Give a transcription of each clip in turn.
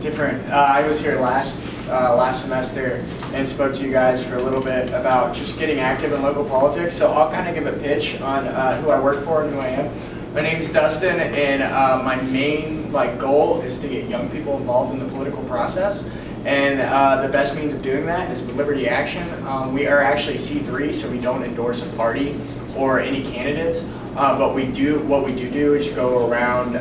different. I was here last semester and spoke to you guys for a little bit about just getting active in local politics. So I'll kind of give a pitch on who I work for and who I am. My name's Dustin, and my main goal is to get young people involved in the political process. And the best means of doing that is with Liberty Action. We are actually C3, so we don't endorse a party or any candidates. But what we do is go around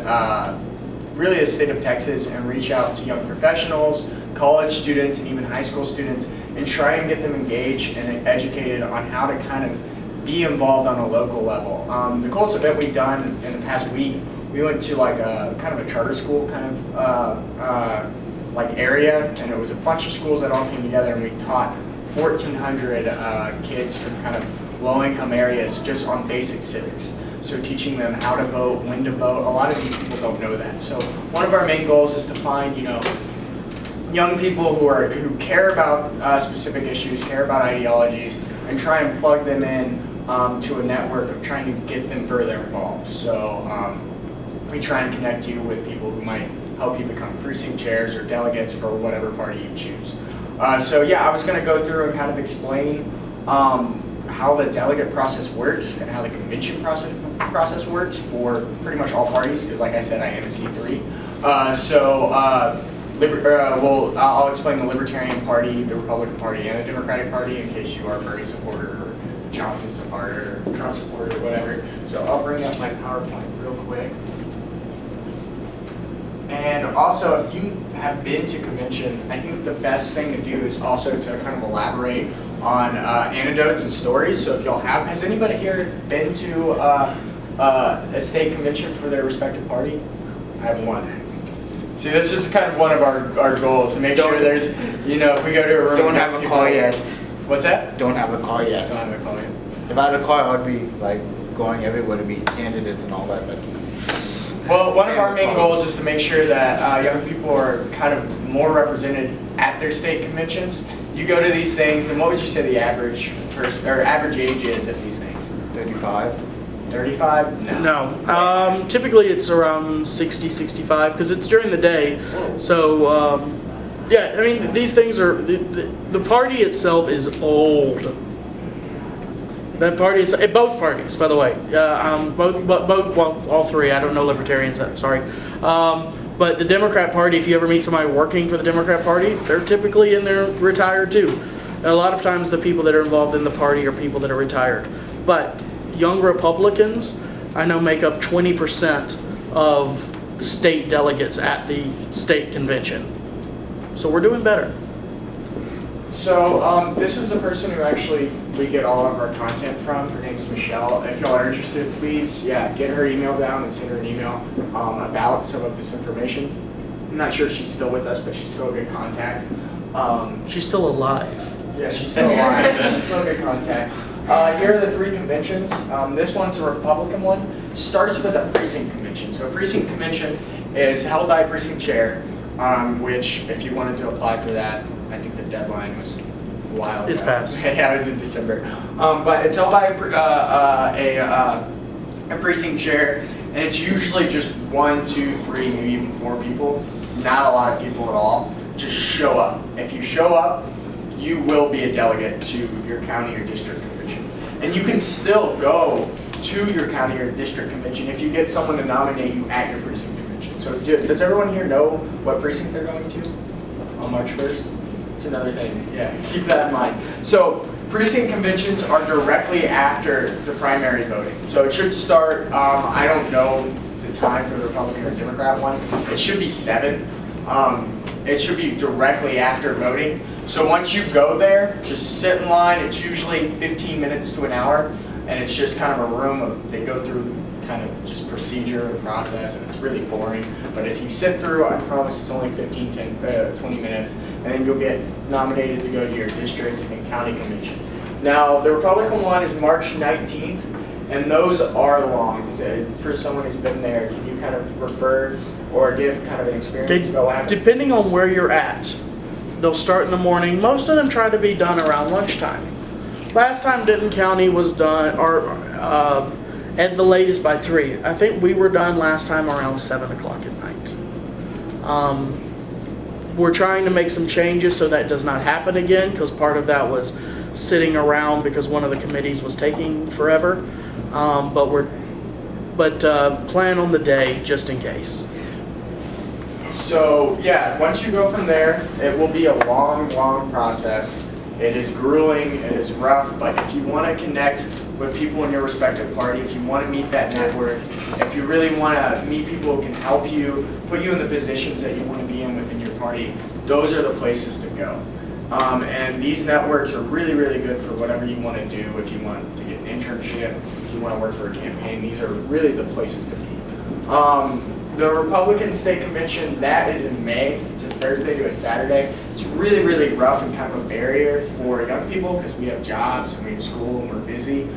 really the state of Texas and reach out to young professionals, college students, and even high school students, and try and get them engaged and educated on how to kind of be involved on a local level. The coolest event we've done in the past week, we went to a kind of a charter school kind of area, and it was a bunch of schools that all came together, and we taught 1,400 kids from kind of low-income areas just on basic civics. So teaching them how to vote, when to vote. A lot of these people don't know that. So one of our main goals is to find, young people who care about specific issues, care about ideologies, and try and plug them in to a network of trying to get them further involved. So we try and connect you with people who might help you become precinct chairs or delegates for whatever party you choose. So yeah, I was going to go through and kind of explain how the delegate process works and how the convention process works for pretty much all parties, because like I said, I am a C3. I'll explain the Libertarian Party, the Republican Party, and the Democratic Party in case you are a Bernie supporter or Johnson supporter or Trump supporter or whatever. So I'll bring up my PowerPoint real quick. And also, if you have been to convention, I think the best thing to do is also to kind of elaborate on anecdotes and stories. So if y'all has anybody here been to a state convention for their respective party? I have one. See, this is kind of one of our goals, to make sure there's, if we go to a room. Don't have a call yet. What's that? Don't have a call yet. Don't have a call yet. If I had a call, I would be going everywhere to meet candidates and all that. But well, one of our main goals is to make sure that young people are kind of more represented at their state conventions. You go to these things, and what would you say the average person or average age is at these things? 35. 35? No. Typically it's around 60, 65 because it's during the day. Whoa. So yeah, I mean these things are the party itself is old. That party is both parties, by the way. All three. I don't know libertarians. I'm sorry. But the Democrat Party, if you ever meet somebody working for the Democrat Party, they're typically in there retired too. And a lot of times the people that are involved in the party are people that are retired. But young Republicans, I know, make up 20% of state delegates at the state convention. So we're doing better. So this is the person who actually we get all of our content from. Her name's Michelle. If y'all are interested, please, get her email down and send her an email about some of this information. I'm not sure if she's still with us, but she's still a good contact. She's still alive. Yeah, she's still alive. She's still a good contact. Here are the three conventions. This one's a Republican one. Starts with a precinct convention. So a precinct convention is held by a precinct chair, which if you wanted to apply for that, I think the deadline was a while ago. It's passed. Yeah, it was in December. But it's held by a precinct chair, and it's usually just 1, 2, 3, maybe even 4 people. Not a lot of people at all. Just show up. If you show up, you will be a delegate to your county or district convention. And you can still go to your county or district convention if you get someone to nominate you at your precinct convention. So does everyone here know what precinct they're going to on March 1st? It's another thing, keep that in mind. So precinct conventions are directly after the primary voting. So it should start, I don't know the time for the Republican or Democrat one. It should be 7. It should be directly after voting. So once you go there, just sit in line. It's usually 15 minutes to an hour, and it's just kind of a room they go through kind of just procedure and process, and it's really boring. But if you sit through, I promise it's only 20 minutes, and then you'll get nominated to go to your district and county convention. Now, the Republican one is March 19th, and those are long. For someone who's been there, can you kind of refer or give kind of an experience about what happened? Depending on where you're at, they'll start in the morning. Most of them try to be done around lunchtime. Last time Denton County was done, or at the latest by 3. I think we were done last time around 7 o'clock at night. we're trying to make some changes so that does not happen again, because part of that was sitting around because one of the committees was taking forever. But plan on the day just in case. So yeah, once you go from there, it will be a long, long process. It is grueling, it is rough, but if you want to connect with people in your respective party, if you want to meet that network, if you really want to meet people who can help you, put you in the positions that you want to be in within your party, those are the places to go. And these networks are really, really good for whatever you want to do. If you want to get an internship, if you want to work for a campaign, these are really the places to be. The Republican State Convention, that is in May. It's a Thursday to a Saturday. It's really, really rough and kind of a barrier for young people because we have jobs and we have school and we're busy.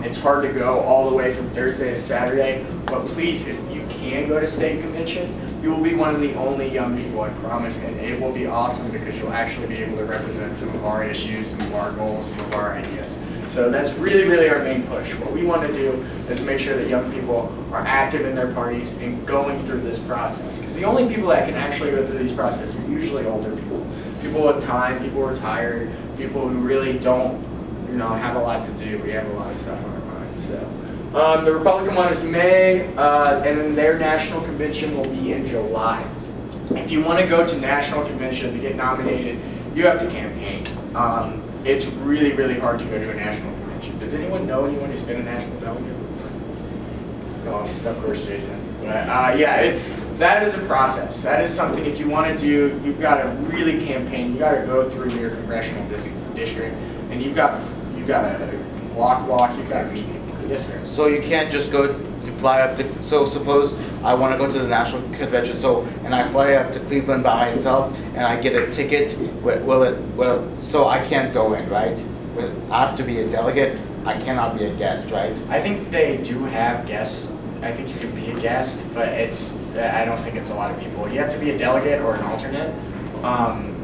It's hard to go all the way from Thursday to Saturday, but please, if you can go to State Convention, you will be one of the only young people, I promise, and it will be awesome because you'll actually be able to represent some of our issues, some of our goals, some of our ideas. So that's really, really our main push. What we want to do is make sure that young people are active in their parties and going through this process. Because the only people that can actually go through these processes are usually older people. People with time, people who are tired, people who really don't, have a lot to do. We have a lot of stuff on our minds. So the Republican one is May, and then their national convention will be in July. If you want to go to national convention to get nominated, you have to campaign. It's really, really hard to go to a national convention. Does anyone know anyone who's been a national delegate before? No, of course, Jason. But yeah, that is a process. That is something, if you want to do, you've got to really campaign. You got to go through your congressional district, and you've got to walk. You've got to meet people. Yes, sir. So you can't just fly up to, so suppose I want to go to the national convention, and I fly up to Cleveland by myself and I get a ticket, so I can't go in, right? I have to be a delegate, I cannot be a guest, right? I think they do have guests. I think you can be a guest, but I don't think it's a lot of people. You have to be a delegate or an alternate.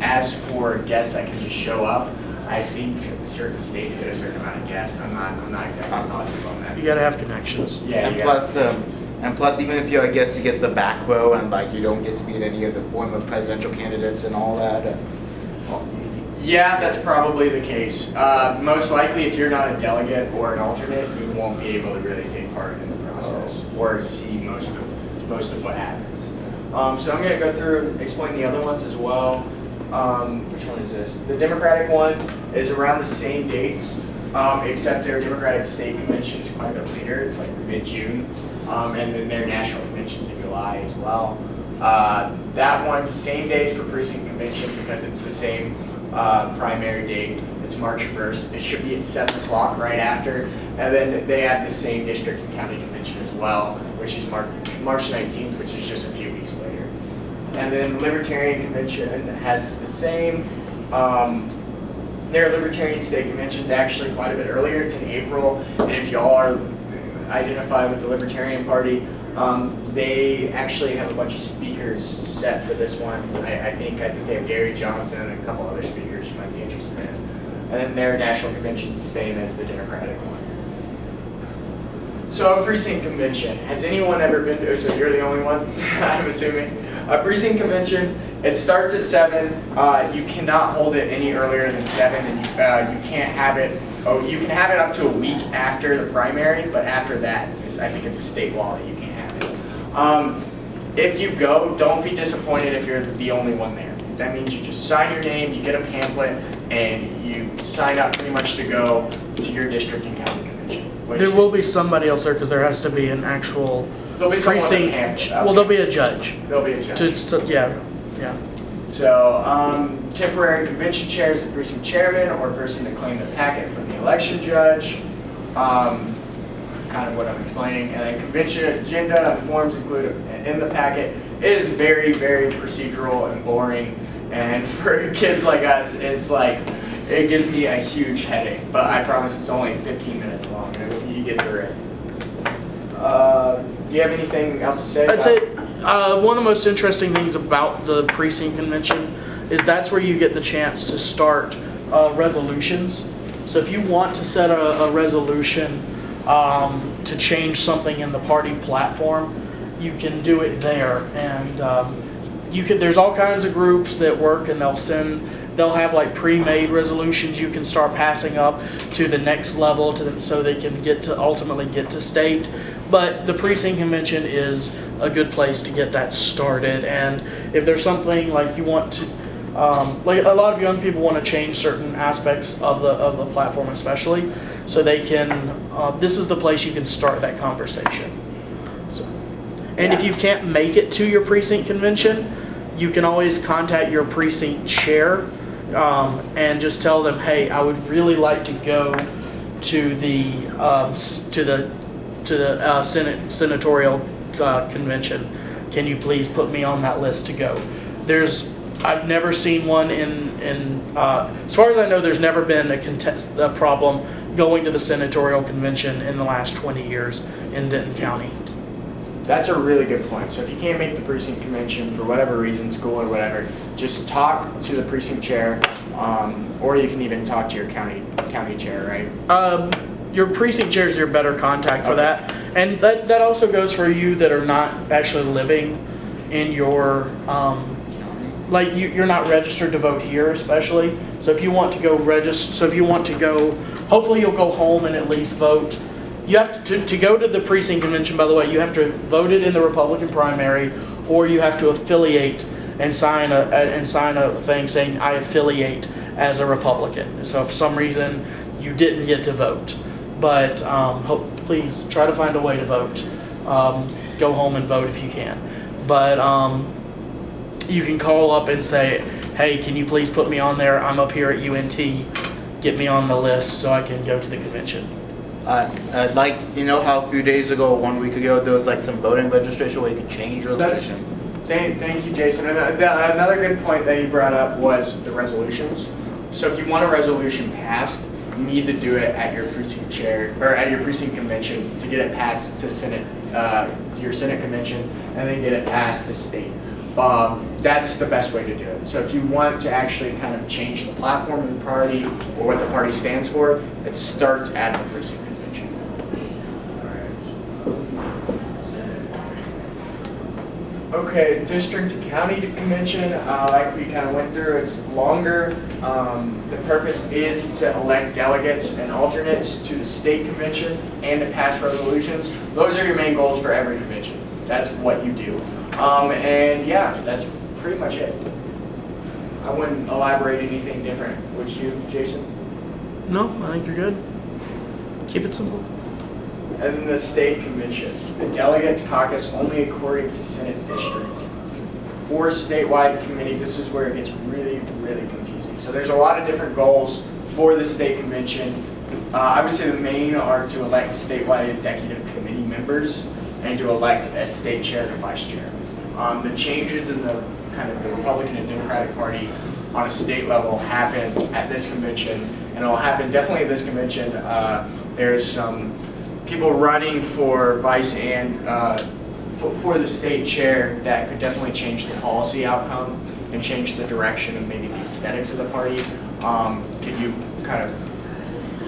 As for guests that can just show up, I think certain states get a certain amount of guests. I'm not exactly positive on that. You got to have connections. Yeah. And plus, even if you're a guest, you get the back row, and you don't get to meet any of the former presidential candidates and all that. Yeah, that's probably the case. Most likely, if you're not a delegate or an alternate, you won't be able to really take part in the process or see most of what happens. So I'm going to go through and explain the other ones as well. Which one is this? The Democratic one is around the same dates, except their Democratic State Convention is quite a bit later. It's like mid-June, and then their national convention's in July as well. That one, same days for Precinct Convention because it's the same primary date. It's March 1st. It should be at 7 o'clock right after, and then they have the same district and county convention as well, which is March 19th, which is just a few weeks later. And then Libertarian Convention has the same. Their Libertarian State Convention is actually quite a bit earlier. It's in April. And if y'all are identified with the Libertarian Party, they actually have a bunch of speakers set for this one. I think they have Gary Johnson and a couple other speakers you might be interested in. And then their national convention is the same as the Democratic one. So a Precinct Convention. Has anyone ever been to, so you're the only one, I'm assuming. A Precinct Convention, it starts at 7. You cannot hold it any earlier than 7, and you can't have it, you can have it up to a week after the primary, but after that, I think it's a state law that you can't have it. If you go, don't be disappointed if you're the only one there. That means you just sign your name, you get a pamphlet, and you sign up pretty much to go to your district and county convention. There will be somebody else there because there has to be an actual precinct. Well, there'll be a judge. There'll be a judge. Yeah. So temporary convention chair is the precinct chairman or person to claim the packet from the election judge. Kind of what I'm explaining. And then convention agenda and forms included in the packet. It is very, very procedural and boring. And for kids like us, it's like, it gives me a huge headache. But I promise it's only 15 minutes long. And you get through it. Do you have anything else to say? I'd say one of the most interesting things about the Precinct Convention is that's where you get the chance to start resolutions. So if you want to set a resolution to change something in the party platform, you can do it there. And there's all kinds of groups that work, and they'll have like pre-made resolutions you can start passing up to the next level so they can ultimately get to state. But the precinct convention is a good place to get that started. And if there's something like you want to, like a lot of young people want to change certain aspects of the platform, especially, so they can. This is the place you can start that conversation. So, and if you can't make it to your precinct convention, you can always contact your precinct chair and just tell them, hey, I would really like to go to the senatorial convention. Can you please put me on that list to go? I've never seen one as far as I know, there's never been a problem going to the senatorial convention in the last 20 years in Denton County. That's a really good point. So if you can't make the precinct convention for whatever reason, school or whatever, just talk to the precinct chair, or you can even talk to your county chair, right? Your precinct chair is your better contact for that. And that also goes for you that are not actually living in your, like you're not registered to vote here especially. So if you want to go hopefully you'll go home and at least vote. You have to go to the precinct convention, by the way, you have to vote it in the Republican primary, or you have to affiliate and sign a thing saying I affiliate as a Republican. So if for some reason you didn't get to vote, but please try to find a way to vote. Go home and vote if you can. But you can call up and say, hey, can you please put me on there? I'm up here at UNT. Get me on the list so I can go to the convention. Like, you know how a few days ago, 1 week ago, there was like some voting registration where you could change your registration? Thank you, Jason. And another good point that you brought up was the resolutions. So if you want a resolution passed, you need to do it at your precinct chair, or at your precinct convention to get it passed to your Senate convention, and then get it passed to state. That's the best way to do it. So if you want to actually kind of change the platform of the party or what the party stands for, it starts at the precinct convention. Okay, district to county convention, like we kind of went through, it's longer. The purpose is to elect delegates and alternates to the state convention and to pass resolutions. Those are your main goals for every convention. That's what you do. And yeah, that's pretty much it. I wouldn't elaborate anything different. Would you, Jason? No, I think you're good. Keep it simple. And then the state convention. The delegates caucus only according to Senate district. For statewide committees, this is where it gets really, really confusing. So there's a lot of different goals for the state convention. I would say the main are to elect statewide executive committee members and to elect a state chair and a vice chair. The changes in the kind of the Republican and Democratic Party on a state level happen at this convention, and it will happen definitely at this convention. There's some people running for vice and for the state chair that could definitely change the policy outcome and change the direction of maybe the aesthetics of the party. Could you kind of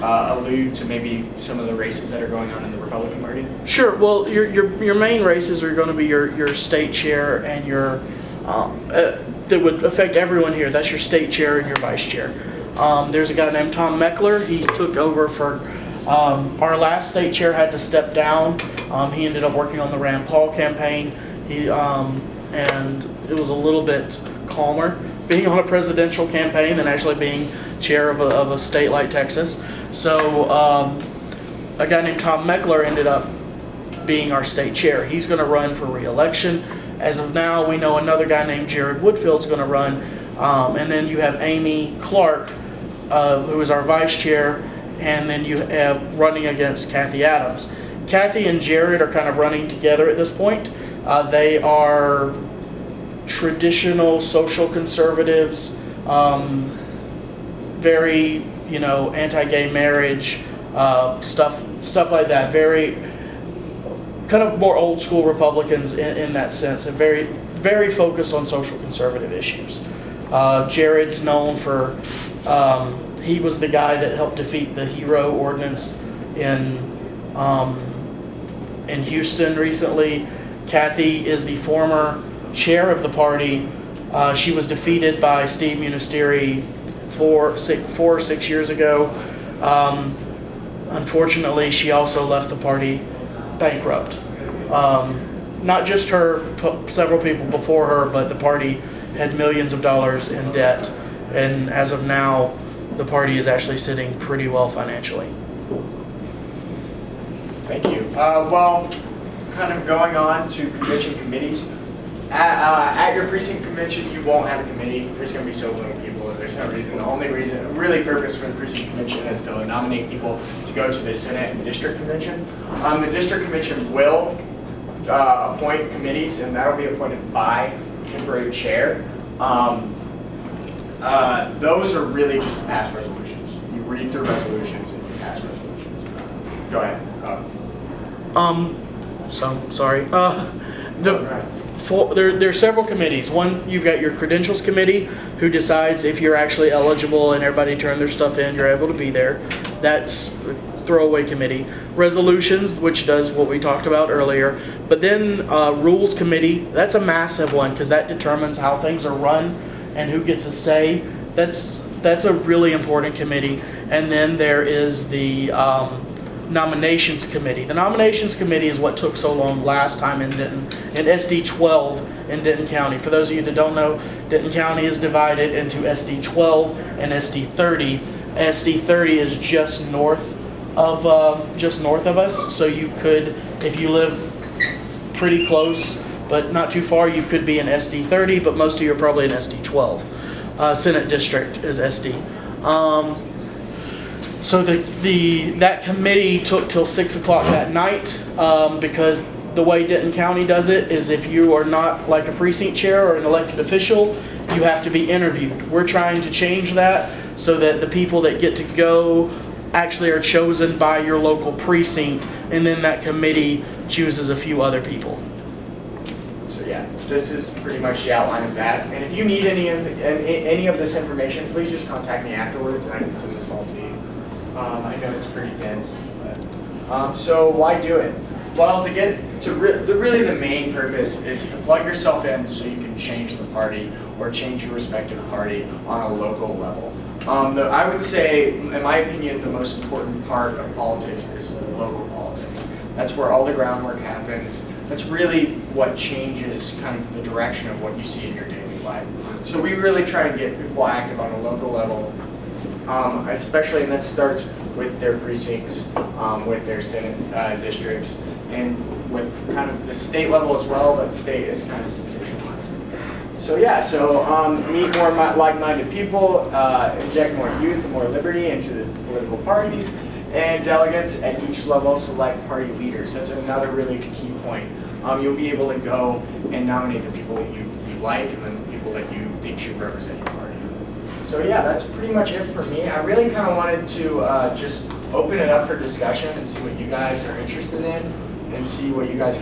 allude to maybe some of the races that are going on in the Republican Party? Sure. Well, your main races are going to be your state chair and your that would affect everyone here. That's your state chair and your vice chair. There's a guy named Tom Meckler. He took over for our last state chair had to step down. He ended up working on the Rand Paul campaign. And it was a little bit calmer being on a presidential campaign than actually being chair of a state like Texas. So a guy named Tom Meckler ended up being our state chair. He's going to run for re-election. As of now, we know another guy named Jared Woodfield's going to run. And then you have Amy Clark, who is our vice chair, and then you have running against Kathy Adams. Kathy and Jared are kind of running together at this point. They are traditional social conservatives, very, anti-gay marriage, stuff like that. Very kind of more old school Republicans in that sense, and very, very focused on social conservative issues. Jared's known for, he was the guy that helped defeat the HERO ordinance in Houston recently. Kathy is the former chair of the party. She was defeated by Steve Munisteri 4 or 6 years ago. Unfortunately, she also left the party bankrupt. Not just her, several people before her, but the party had millions of dollars in debt. And as of now, the party is actually sitting pretty well financially. Thank you. Well, kind of going on to convention committees. At your precinct convention, you won't have a committee. There's going to be so little people that there's no reason. The only reason, really purpose for the precinct convention is to nominate people to go to the Senate and district convention. The district convention will appoint committees, and that'll be appointed by temporary chair. Those are really just to pass resolutions. You read through resolutions and you pass resolutions. Go ahead. Sorry. There are several committees. One, you've got your credentials committee, who decides if you're actually eligible and everybody turned their stuff in, you're able to be there. That's a throwaway committee. Resolutions, which does what we talked about earlier. But then rules committee, that's a massive one because that determines how things are run and who gets a say. That's a really important committee. And then there is the nominations committee. The nominations committee is what took so long last time in Denton, in SD 12 in Denton County. For those of you that don't know, Denton County is divided into SD 12 and SD 30. SD 30 is just north of us, so you could, if you live pretty close but not too far, you could be in SD 30, but most of you are probably in SD 12. Senate district is SD. So that committee took till 6 o'clock that night because the way Denton County does it is if you are not like a precinct chair or an elected official, you have to be interviewed. We're trying to change that so that the people that get to go actually are chosen by your local precinct, and then that committee chooses a few other people. So yeah, this is pretty much the outline of that. And if you need any of this information, please just contact me afterwards and I can send this all to you. I know it's pretty dense, but so why do it? Well, to get to really the main purpose is to plug yourself in so you can change the party or change your respective party on a local level. I would say, in my opinion, the most important part of politics is local politics. That's where all the groundwork happens. That's really what changes kind of the direction of what you see in your daily life. So we really try to get people active on a local level. Especially, and that starts with their precincts, with their Senate districts, and with kind of the state level as well, but state is kind of sensationalized. So yeah, meet more like-minded people, inject more youth and more liberty into the political parties, and delegates at each level select party leaders. That's another really key point. You'll be able to go and nominate the people that you like and then the people that you think should represent your party. So yeah, that's pretty much it for me. I really kind of wanted to just open it up for discussion and see what you guys are interested in and see what you guys